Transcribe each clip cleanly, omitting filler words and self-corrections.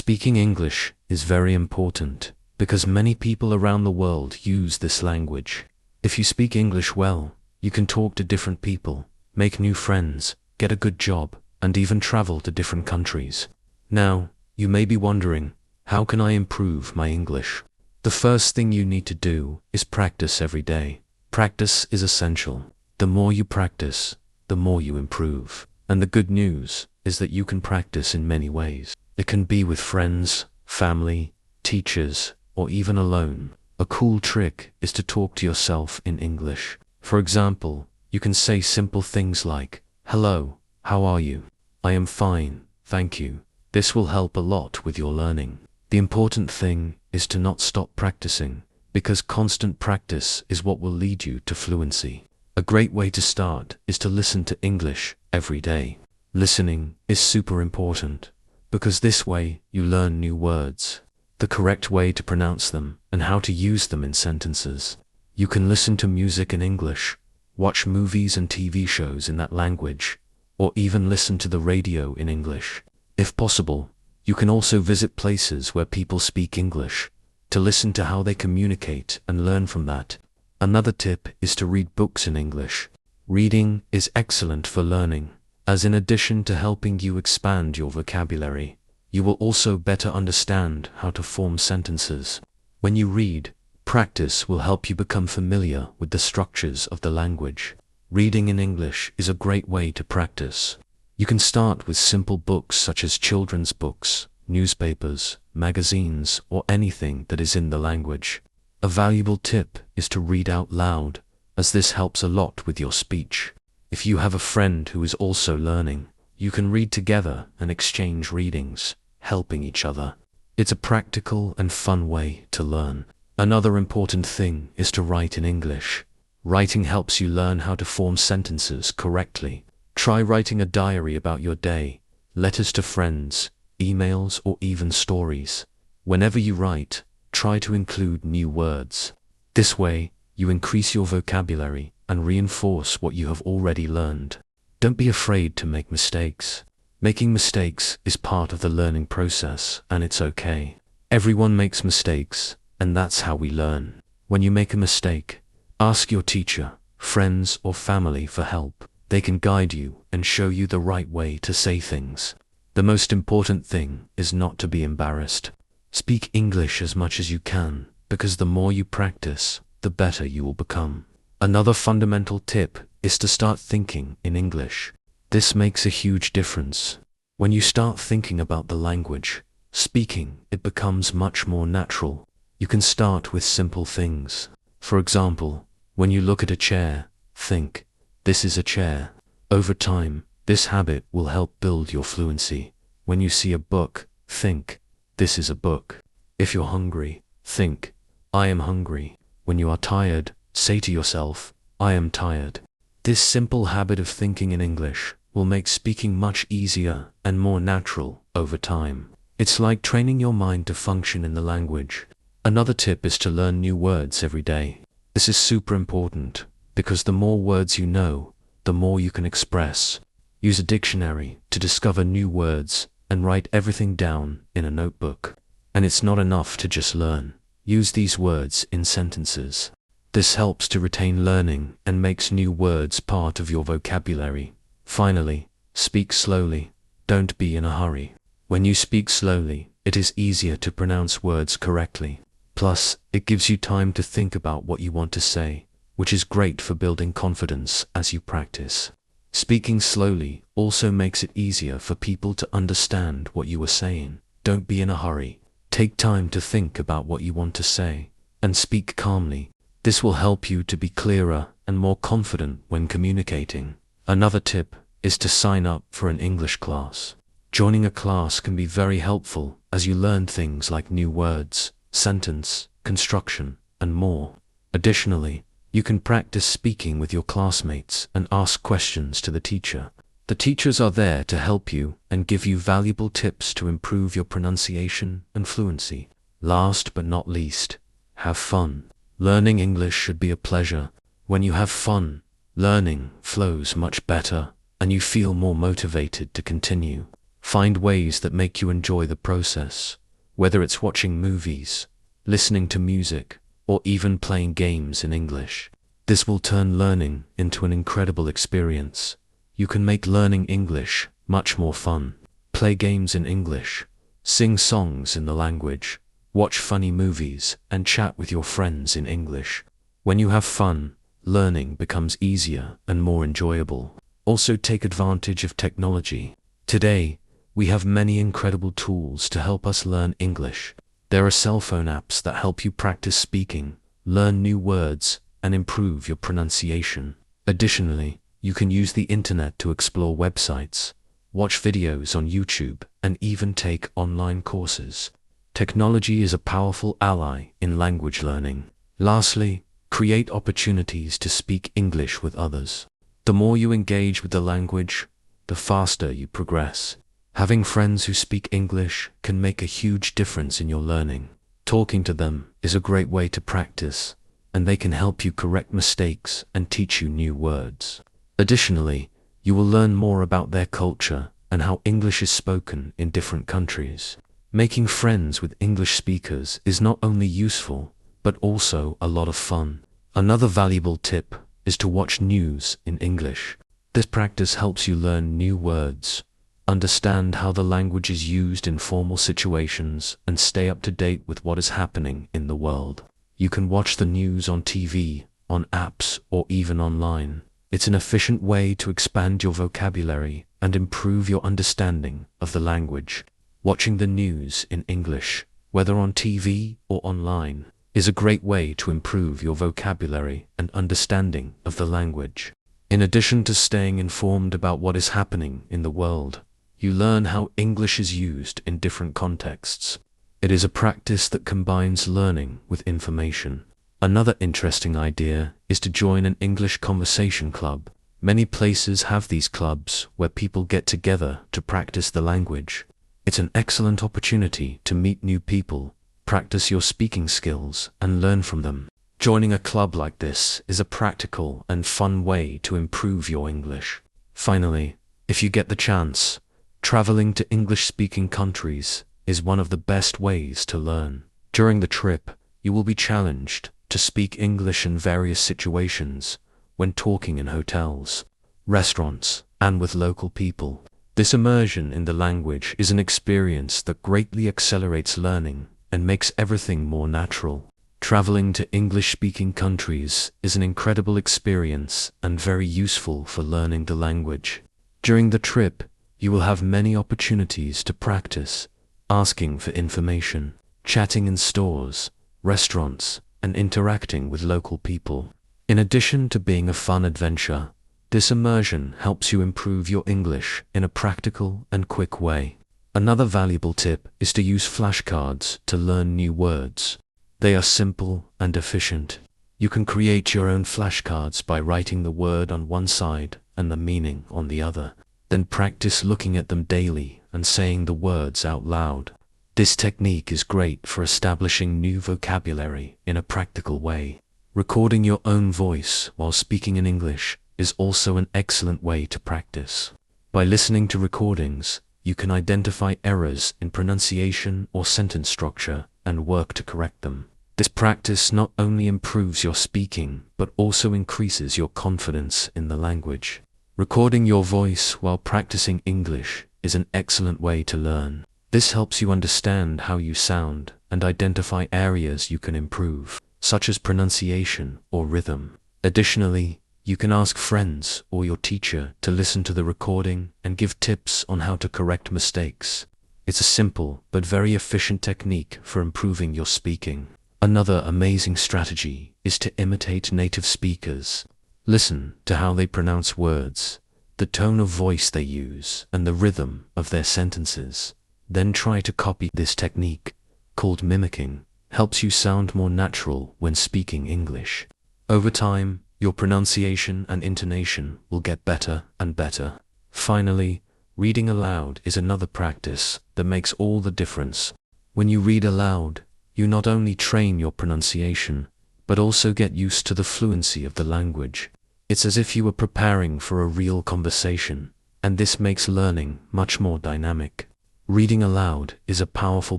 Speaking English is very important because many people around the world use this language. If you speak English well, you can talk to different people, make new friends, get a good job, and even travel to different countries. Now, you may be wondering, how can I improve my English? The first thing you need to do is practice every day. Practice is essential. The more you practice, the more you improve. And the good news is that you can practice in many ways. It can be with friends, family, teachers, or even alone. A cool trick is to talk to yourself in English. For example, you can say simple things like, "Hello, how are you? I am fine, thank you." This will help a lot with your learning. The important thing is to not stop practicing, because constant practice is what will lead you to fluency. A great way to start is to listen to English every day. Listening is super important, because this way you learn new words, the correct way to pronounce them, and how to use them in sentences. You can listen to music in English, watch movies and TV shows in that language, or even listen to the radio in English. If possible, you can also visit places where people speak English, to listen to how they communicate and learn from that. Another tip is to read books in English. Reading is excellent for learning, as in addition to helping you expand your vocabulary, you will also better understand how to form sentences. When you read, practice will help you become familiar with the structures of the language. Reading in English is a great way to practice. You can start with simple books such as children's books, newspapers, magazines, or anything that is in the language. A valuable tip is to read out loud, as this helps a lot with your speech. If you have a friend who is also learning, you can read together and exchange readings, helping each other. It's a practical and fun way to learn. Another important thing is to write in English. Writing helps you learn how to form sentences correctly. Try writing a diary about your day, letters to friends, emails, or even stories. Whenever you write, try to include new words. This way, you increase your vocabulary and reinforce what you have already learned. Don't be afraid to make mistakes. Making mistakes is part of the learning process, and it's okay. Everyone makes mistakes, and that's how we learn. When you make a mistake, ask your teacher, friends, or family for help. They can guide you and show you the right way to say things. The most important thing is not to be embarrassed. Speak English as much as you can, because the more you practice, the better you will become. Another fundamental tip is to start thinking in English. This makes a huge difference. When you start thinking about the language, speaking, it becomes much more natural. You can start with simple things. For example, when you look at a chair, think, "This is a chair." Over time, this habit will help build your fluency. When you see a book, think, "This is a book." If you're hungry, think, "I am hungry." When you are tired, say to yourself, "I am tired." This simple habit of thinking in English will make speaking much easier and more natural over time. It's like training your mind to function in the language. Another tip is to learn new words every day. This is super important, because the more words you know, the more you can express. Use a dictionary to discover new words and write everything down in a notebook. And it's not enough to just learn. Use these words in sentences. This helps to retain learning and makes new words part of your vocabulary. Finally, speak slowly. Don't be in a hurry. When you speak slowly, it is easier to pronounce words correctly. Plus, it gives you time to think about what you want to say, which is great for building confidence as you practice. Speaking slowly also makes it easier for people to understand what you are saying. Don't be in a hurry. Take time to think about what you want to say, and speak calmly. This will help you to be clearer and more confident when communicating. Another tip is to sign up for an English class. Joining a class can be very helpful as you learn things like new words, sentence, construction, and more. Additionally, you can practice speaking with your classmates and ask questions to the teacher. The teachers are there to help you and give you valuable tips to improve your pronunciation and fluency. Last but not least, have fun. Learning English should be a pleasure. When you have fun, learning flows much better and you feel more motivated to continue. Find ways that make you enjoy the process, whether it's watching movies, listening to music, or even playing games in English. This will turn learning into an incredible experience. You can make learning English much more fun. Play games in English, sing songs in the language, watch funny movies, and chat with your friends in English. When you have fun, learning becomes easier and more enjoyable. Also take advantage of technology. Today, we have many incredible tools to help us learn English. There are cell phone apps that help you practice speaking, learn new words, and improve your pronunciation. Additionally, you can use the internet to explore websites, watch videos on YouTube, and even take online courses. Technology is a powerful ally in language learning. Lastly, create opportunities to speak English with others. The more you engage with the language, the faster you progress. Having friends who speak English can make a huge difference in your learning. Talking to them is a great way to practice, and they can help you correct mistakes and teach you new words. Additionally, you will learn more about their culture and how English is spoken in different countries. Making friends with English speakers is not only useful, but also a lot of fun. Another valuable tip is to watch news in English. This practice helps you learn new words, understand how the language is used in formal situations, and stay up to date with what is happening in the world. You can watch the news on TV, on apps, or even online. It's an efficient way to expand your vocabulary and improve your understanding of the language. Watching the news in English, whether on TV or online, is a great way to improve your vocabulary and understanding of the language. In addition to staying informed about what is happening in the world, you learn how English is used in different contexts. It is a practice that combines learning with information. Another interesting idea is to join an English conversation club. Many places have these clubs where people get together to practice the language. It's an excellent opportunity to meet new people, practice your speaking skills, and learn from them. Joining a club like this is a practical and fun way to improve your English. Finally, if you get the chance, traveling to English-speaking countries is one of the best ways to learn. During the trip, you will be challenged to speak English in various situations when talking in hotels, restaurants, and with local people. This immersion in the language is an experience that greatly accelerates learning and makes everything more natural. Traveling to English-speaking countries is an incredible experience and very useful for learning the language. During the trip, you will have many opportunities to practice, asking for information, chatting in stores, restaurants, and interacting with local people. In addition to being a fun adventure, this immersion helps you improve your English in a practical and quick way. Another valuable tip is to use flashcards to learn new words. They are simple and efficient. You can create your own flashcards by writing the word on one side and the meaning on the other. Then practice looking at them daily and saying the words out loud. This technique is great for establishing new vocabulary in a practical way. Recording your own voice while speaking in English is also an excellent way to practice. By listening to recordings, you can identify errors in pronunciation or sentence structure and work to correct them. This practice not only improves your speaking, but also increases your confidence in the language. Recording your voice while practicing English is an excellent way to learn. This helps you understand how you sound and identify areas you can improve, such as pronunciation or rhythm. Additionally, you can ask friends or your teacher to listen to the recording and give tips on how to correct mistakes. It's a simple but very efficient technique for improving your speaking. Another amazing strategy is to imitate native speakers. Listen to how they pronounce words, the tone of voice they use, and the rhythm of their sentences. Then try to copy. This technique, called mimicking, helps you sound more natural when speaking English. Over time, your pronunciation and intonation will get better and better. Finally, reading aloud is another practice that makes all the difference. When you read aloud, you not only train your pronunciation, but also get used to the fluency of the language. It's as if you were preparing for a real conversation, and this makes learning much more dynamic. Reading aloud is a powerful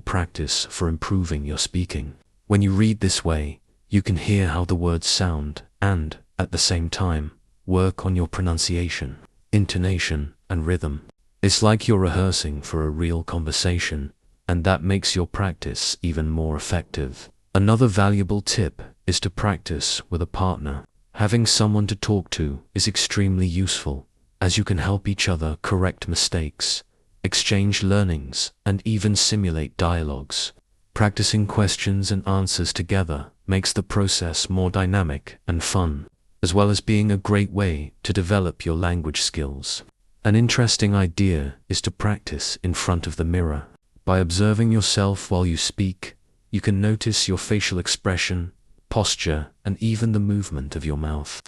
practice for improving your speaking. When you read this way, you can hear how the words sound and, at the same time, work on your pronunciation, intonation, and rhythm. It's like you're rehearsing for a real conversation, and that makes your practice even more effective. Another valuable tip is to practice with a partner. Having someone to talk to is extremely useful, as you can help each other correct mistakes, exchange learnings, and even simulate dialogues. Practicing questions and answers together makes the process more dynamic and fun, as well as being a great way to develop your language skills. An interesting idea is to practice in front of the mirror. By observing yourself while you speak, you can notice your facial expression, posture, and even the movement of your mouth.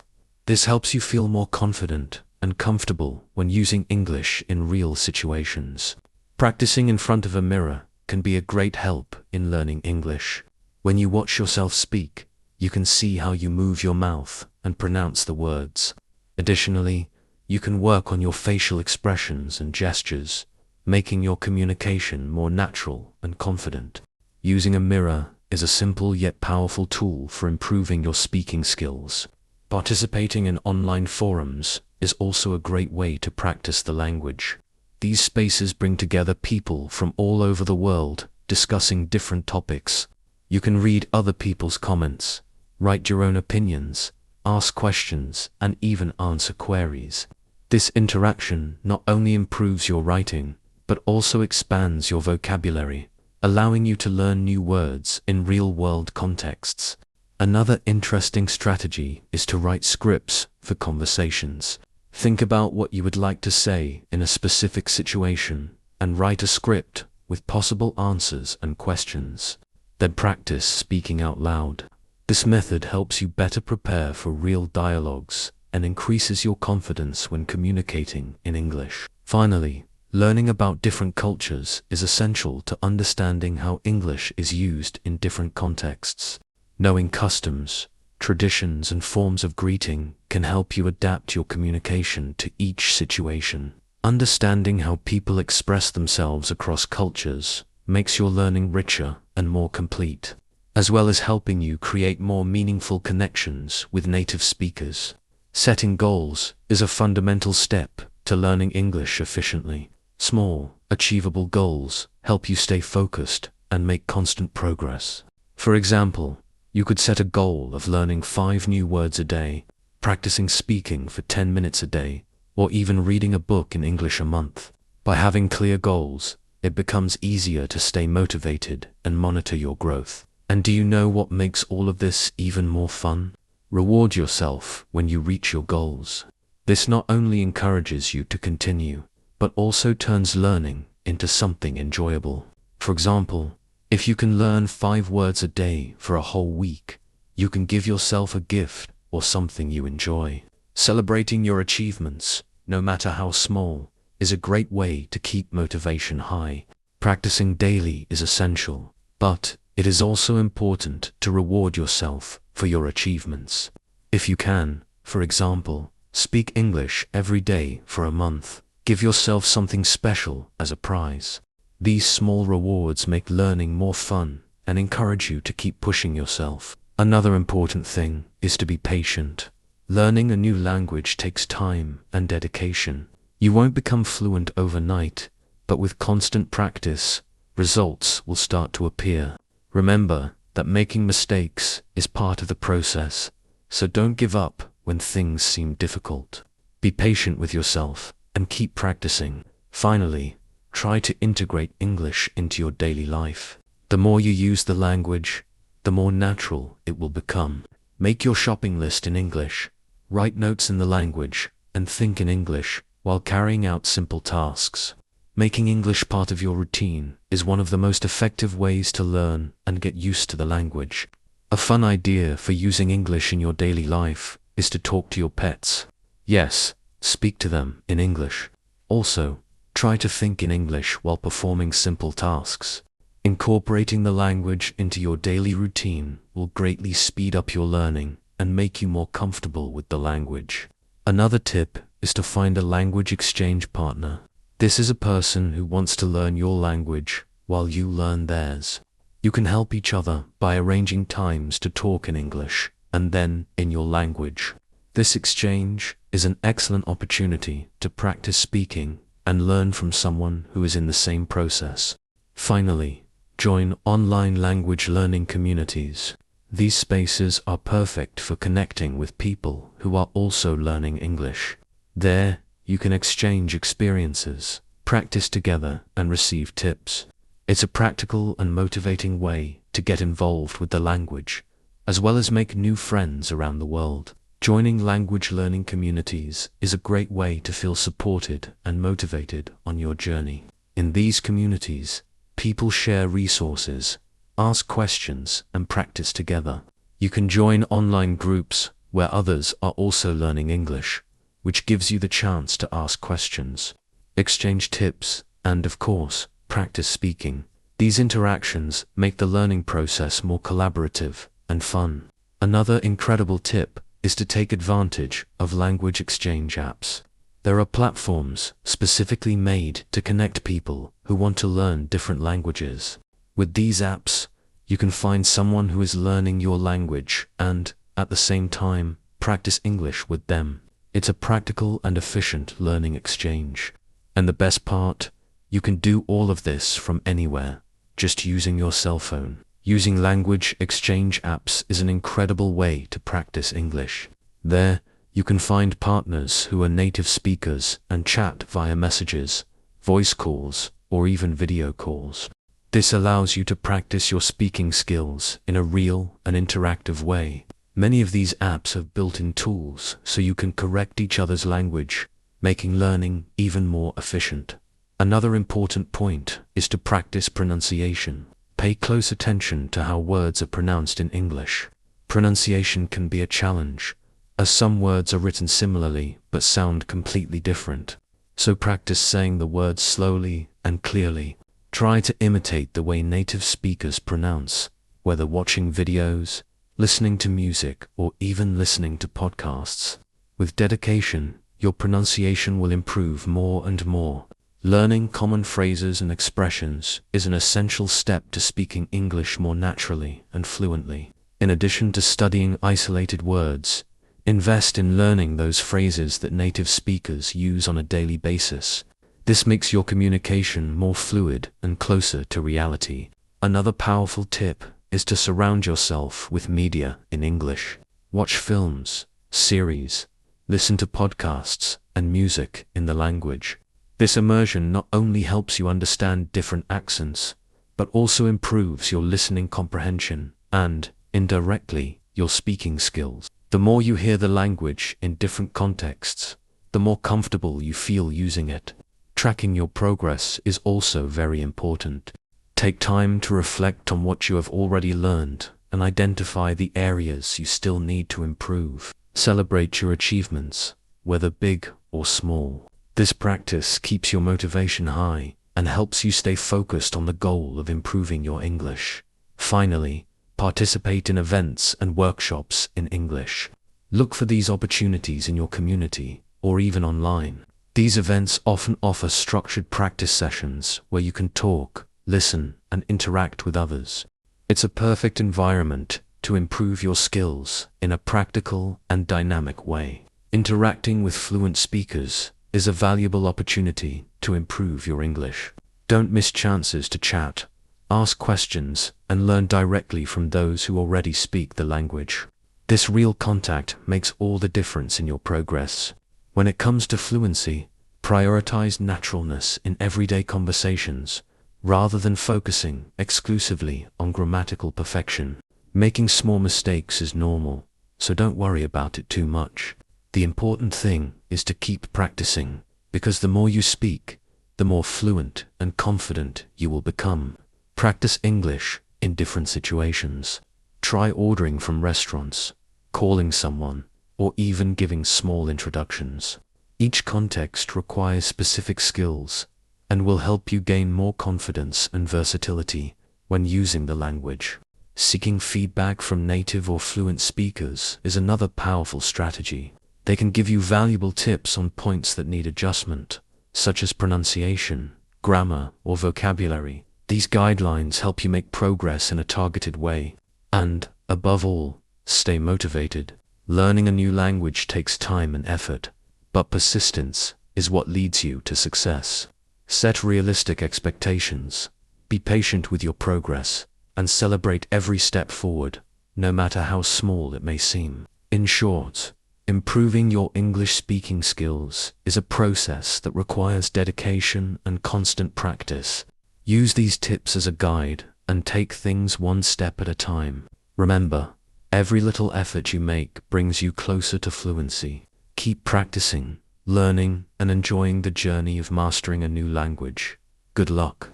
This helps you feel more confident and comfortable when using English in real situations. Practicing in front of a mirror can be a great help in learning English. When you watch yourself speak, you can see how you move your mouth and pronounce the words. Additionally, you can work on your facial expressions and gestures, making your communication more natural and confident. Using a mirror is a simple yet powerful tool for improving your speaking skills. Participating in online forums is also a great way to practice the language. These spaces bring together people from all over the world discussing different topics. You can read other people's comments, write your own opinions, ask questions, and even answer queries. This interaction not only improves your writing, but also expands your vocabulary, allowing you to learn new words in real-world contexts. Another interesting strategy is to write scripts for conversations. Think about what you would like to say in a specific situation and write a script with possible answers and questions. Then practice speaking out loud. This method helps you better prepare for real dialogues and increases your confidence when communicating in English. Finally, learning about different cultures is essential to understanding how English is used in different contexts. Knowing customs, traditions, and forms of greeting can help you adapt your communication to each situation. Understanding how people express themselves across cultures makes your learning richer and more complete, as well as helping you create more meaningful connections with native speakers. Setting goals is a fundamental step to learning English efficiently. Small, achievable goals help you stay focused and make constant progress. For example, you could set a goal of learning 5 new words a day, practicing speaking for 10 minutes a day, or even reading a book in English a month. By having clear goals, it becomes easier to stay motivated and monitor your growth. And do you know what makes all of this even more fun? Reward yourself when you reach your goals. This not only encourages you to continue, but also turns learning into something enjoyable. For example, if you can learn 5 words a day for a whole week, you can give yourself a gift or something you enjoy. Celebrating your achievements, no matter how small, is a great way to keep motivation high. Practicing daily is essential, but it is also important to reward yourself for your achievements. If you can, for example, speak English every day for a month, give yourself something special as a prize. These small rewards make learning more fun and encourage you to keep pushing yourself. Another important thing is to be patient. Learning a new language takes time and dedication. You won't become fluent overnight, but with constant practice, results will start to appear. Remember that making mistakes is part of the process, so don't give up when things seem difficult. Be patient with yourself and keep practicing. Finally, try to integrate English into your daily life. The more you use the language, the more natural it will become. Make your shopping list in English, write notes in the language, and think in English while carrying out simple tasks. Making English part of your routine is one of the most effective ways to learn and get used to the language. A fun idea for using English in your daily life is to talk to your pets. Yes, speak to them in English. Also, try to think in English while performing simple tasks. Incorporating the language into your daily routine will greatly speed up your learning and make you more comfortable with the language. Another tip is to find a language exchange partner. This is a person who wants to learn your language while you learn theirs. You can help each other by arranging times to talk in English and then in your language. This exchange is an excellent opportunity to practice speaking and learn from someone who is in the same process. Finally, join online language learning communities. These spaces are perfect for connecting with people who are also learning English. There, you can exchange experiences, practice together, and receive tips. It's a practical and motivating way to get involved with the language, as well as make new friends around the world. Joining language learning communities is a great way to feel supported and motivated on your journey. In these communities, people share resources, ask questions, and practice together. You can join online groups where others are also learning English, which gives you the chance to ask questions, exchange tips, and of course, practice speaking. These interactions make the learning process more collaborative and fun. Another incredible tip is to take advantage of language exchange apps. There are platforms specifically made to connect people who want to learn different languages. With these apps, you can find someone who is learning your language and, at the same time, practice English with them. It's a practical and efficient learning exchange. And the best part, you can do all of this from anywhere, just using your cell phone. Using language exchange apps is an incredible way to practice English. There, you can find partners who are native speakers and chat via messages, voice calls, or even video calls. This allows you to practice your speaking skills in a real and interactive way. Many of these apps have built-in tools so you can correct each other's language, making learning even more efficient. Another important point is to practice pronunciation. Pay close attention to how words are pronounced in English. Pronunciation can be a challenge, as some words are written similarly but sound completely different. So practice saying the words slowly and clearly. Try to imitate the way native speakers pronounce, whether watching videos, listening to music, or even listening to podcasts. With dedication, your pronunciation will improve more and more. Learning common phrases and expressions is an essential step to speaking English more naturally and fluently. In addition to studying isolated words, invest in learning those phrases that native speakers use on a daily basis. This makes your communication more fluid and closer to reality. Another powerful tip is to surround yourself with media in English. Watch films, series, listen to podcasts, and music in the language. This immersion not only helps you understand different accents, but also improves your listening comprehension and, indirectly, your speaking skills. The more you hear the language in different contexts, the more comfortable you feel using it. Tracking your progress is also very important. Take time to reflect on what you have already learned and identify the areas you still need to improve. Celebrate your achievements, whether big or small. This practice keeps your motivation high and helps you stay focused on the goal of improving your English. Finally, participate in events and workshops in English. Look for these opportunities in your community or even online. These events often offer structured practice sessions where you can talk, listen, and interact with others. It's a perfect environment to improve your skills in a practical and dynamic way. Interacting with fluent speakers is a valuable opportunity to improve your English. Don't miss chances to chat, ask questions, and learn directly from those who already speak the language. This real contact makes all the difference in your progress. When it comes to fluency, prioritize naturalness in everyday conversations, rather than focusing exclusively on grammatical perfection. Making small mistakes is normal, so don't worry about it too much. The important thing is to keep practicing, because the more you speak, the more fluent and confident you will become. Practice English in different situations. Try ordering from restaurants, calling someone, or even giving small introductions. Each context requires specific skills and will help you gain more confidence and versatility when using the language. Seeking feedback from native or fluent speakers is another powerful strategy. They can give you valuable tips on points that need adjustment, such as pronunciation, grammar, or vocabulary. These guidelines help you make progress in a targeted way. And, above all, stay motivated. Learning a new language takes time and effort, but persistence is what leads you to success. Set realistic expectations, be patient with your progress, and celebrate every step forward, no matter how small it may seem. In short, improving your English speaking skills is a process that requires dedication and constant practice. Use these tips as a guide and take things one step at a time. Remember, every little effort you make brings you closer to fluency. Keep practicing, learning, and enjoying the journey of mastering a new language. Good luck.